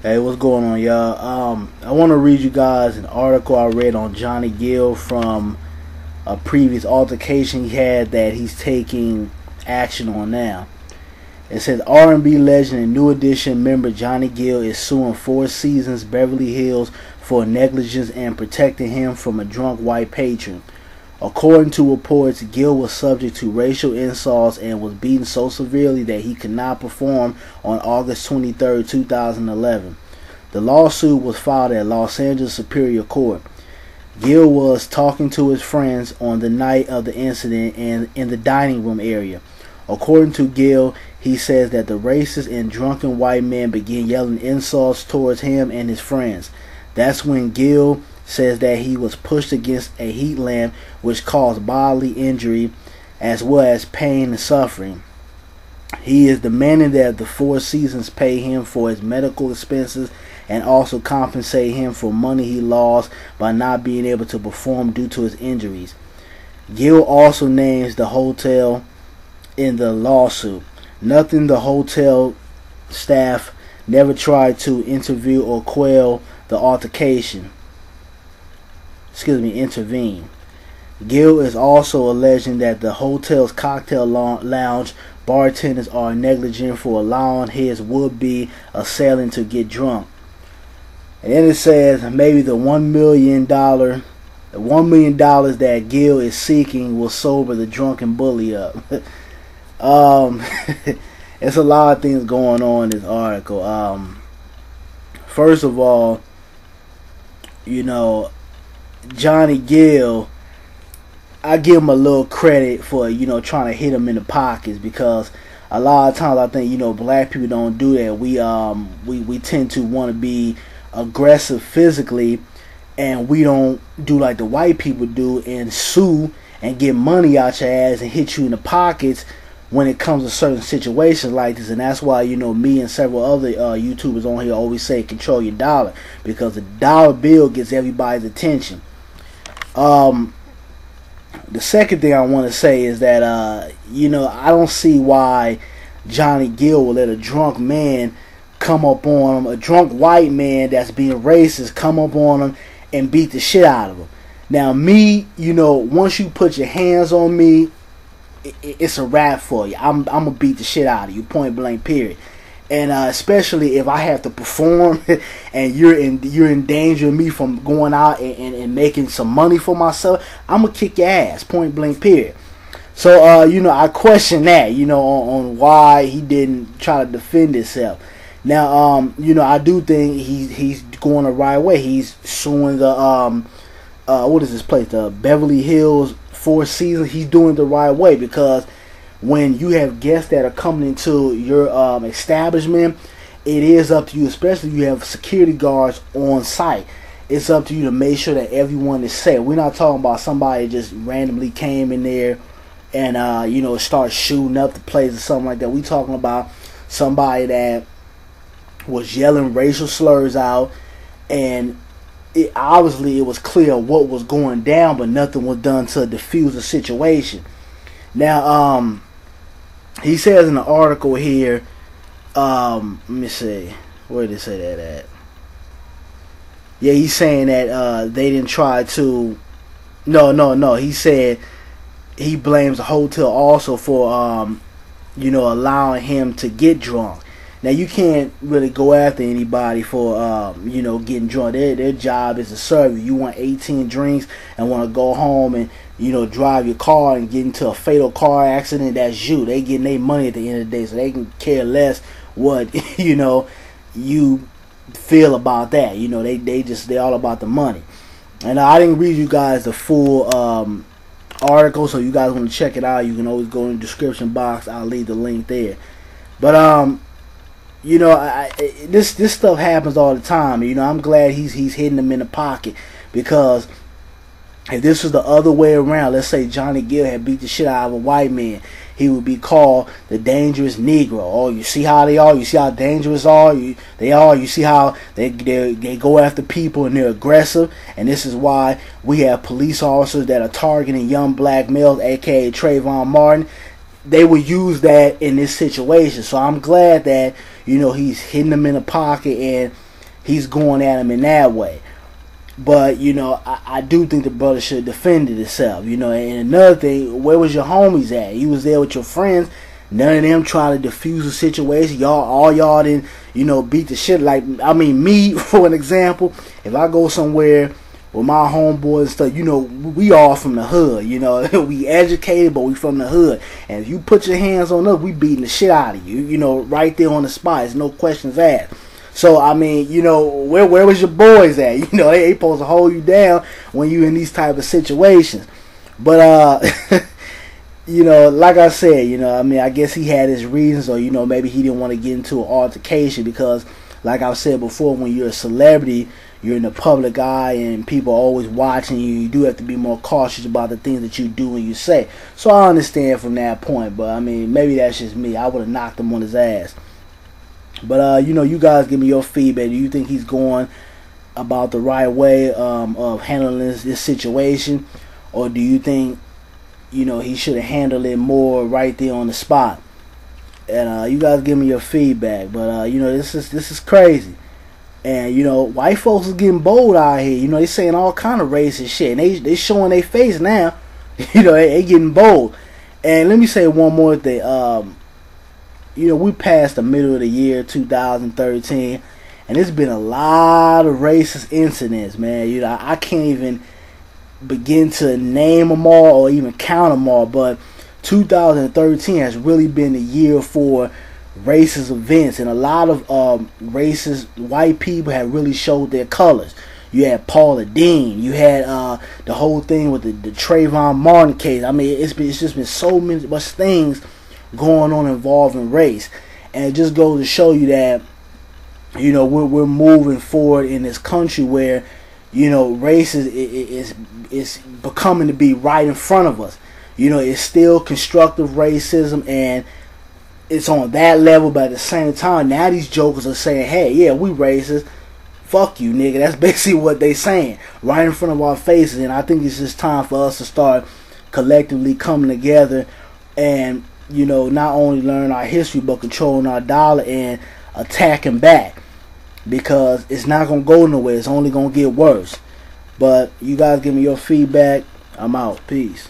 Hey, what's going on, y'all? I want to read you guys an article I read on Johnny Gill from a previous altercation he had that he's taking action on now. It says R&B legend and New Edition member Johnny Gill is suing Four Seasons Beverly Hills for negligence and protecting him from a drunk white patron. According to reports, Gill was subject to racial insults and was beaten so severely that he could not perform on August 23, 2011. The lawsuit was filed at Los Angeles Superior Court. Gill was talking to his friends on the night of the incident and in the dining room area. According to Gill, he says that the racist and drunken white men began yelling insults towards him and his friends. That's when Gill says that he was pushed against a heat lamp, which caused bodily injury as well as pain and suffering. He is demanding that the Four Seasons pay him for his medical expenses and also compensate him for money he lost by not being able to perform due to his injuries. Gill also names the hotel in the lawsuit. Nothing, the hotel staff never tried to intervene or quell the altercation. Intervene. Gill is also alleging that the hotel's cocktail lounge bartenders are negligent for allowing his would-be assailant to get drunk. And then it says maybe the $1 million that Gill is seeking will sober the drunken bully up. It's a lot of things going on in this article. First of all, Johnny Gill, I give him a little credit for, trying to hit him in the pockets, because a lot of times I think, black people don't do that. We tend to want to be aggressive physically, and we don't do like the white people do and sue and get money out your ass and hit you in the pockets when it comes to certain situations like this. And that's why, me and several other YouTubers on here always say control your dollar, because the dollar bill gets everybody's attention. The second thing I want to say is that, I don't see why Johnny Gill will let a drunk man come up on him, a drunk white man that's being racist, come up on him and beat the shit out of him. Now, me, once you put your hands on me, it's a wrap for you. I'm going to beat the shit out of you, point blank, period. And especially if I have to perform and you're endangering me from going out and making some money for myself, I'm going to kick your ass, point blank, period. So, I question that, on why he didn't try to defend himself. Now, I do think he's going the right way. He's suing the, what is this place? The Beverly Hills Four Seasons. He's doing the right way, because when you have guests that are coming into your establishment, it is up to you, especially if you have security guards on site. It's up to you to make sure that everyone is safe. We're not talking about somebody just randomly came in there and, start shooting up the place or something like that. We're talking about somebody that was yelling racial slurs out, and it was clear what was going down, but nothing was done to defuse the situation. Now, he says in the article here, let me see, where did it say that at? Yeah, he's saying that they didn't try to. No. He said he blames the hotel also for allowing him to get drunk. Now, you can't really go after anybody for, getting drunk. Their job is to serve you. You want 18 drinks and want to go home and, drive your car and get into a fatal car accident, that's you. They getting their money at the end of the day, so they can care less what, you feel about that. They all about the money. And I didn't read you guys the full article, so you guys want to check it out, you can always go in the description box. I'll leave the link there. But, this stuff happens all the time. I'm glad he's hitting them in the pocket, because if this was the other way around, let's say Johnny Gill had beat the shit out of a white man, he would be called the dangerous Negro. Oh, you see how they are? You see how dangerous they are? You see how they go after people and they're aggressive? And this is why we have police officers that are targeting young black males, aka Trayvon Martin. They would use that in this situation. So I'm glad that, he's hitting them in the pocket, and he's going at him in that way. But, you know, I do think the brother should have defended himself, you know. And another thing, where was your homies at? You was there with your friends. None of them trying to defuse the situation. All y'all didn't, you know, beat the shit. Like, I mean, me, for an example, if I go somewhere with my homeboys and stuff, you know, we all from the hood, you know. We educated, but we from the hood. And if you put your hands on us, we beating the shit out of you, you know, right there on the spot. There's no questions asked. So, I mean, you know, where was your boys at? You know, they supposed to hold you down when you in these type of situations. But, you know, like I said, you know, I mean, I guess he had his reasons, or, you know, maybe he didn't want to get into an altercation because, like I've said before, when you're a celebrity, you're in the public eye and people are always watching you. You do have to be more cautious about the things that you do and you say. So I understand from that point, but, I mean, maybe that's just me. I would have knocked him on his ass. But, you know, you guys give me your feedback. Do you think he's going about the right way of handling this situation? Or do you think, you know, he should have handled it more right there on the spot? And you guys give me your feedback. But, you know, this is crazy. And, you know, white folks is getting bold out here. You know, they saying all kind of racist shit. And they showing their face now. You know, they getting bold. And let me say one more thing. You know, we passed the middle of the year 2013, and there's been a lot of racist incidents, man. You know, I can't even begin to name them all or even count them all, but 2013 has really been the year for racist events, and a lot of racist white people have really showed their colors. You had Paula Dean. You had the whole thing with the Trayvon Martin case. I mean, it's just been so much things going on involving race, and it just goes to show you that, you know, we're moving forward in this country where, you know, race is becoming to be right in front of us. You know, it's still constructive racism and it's on that level, but at the same time, now these jokers are saying, hey, yeah, we racist, fuck you, nigga. That's basically what they saying right in front of our faces. And I think it's just time for us to start collectively coming together and, you know, not only learn our history, but controlling our dollar and attacking back, because it's not going to go nowhere. It's only going to get worse. But you guys give me your feedback. I'm out. Peace.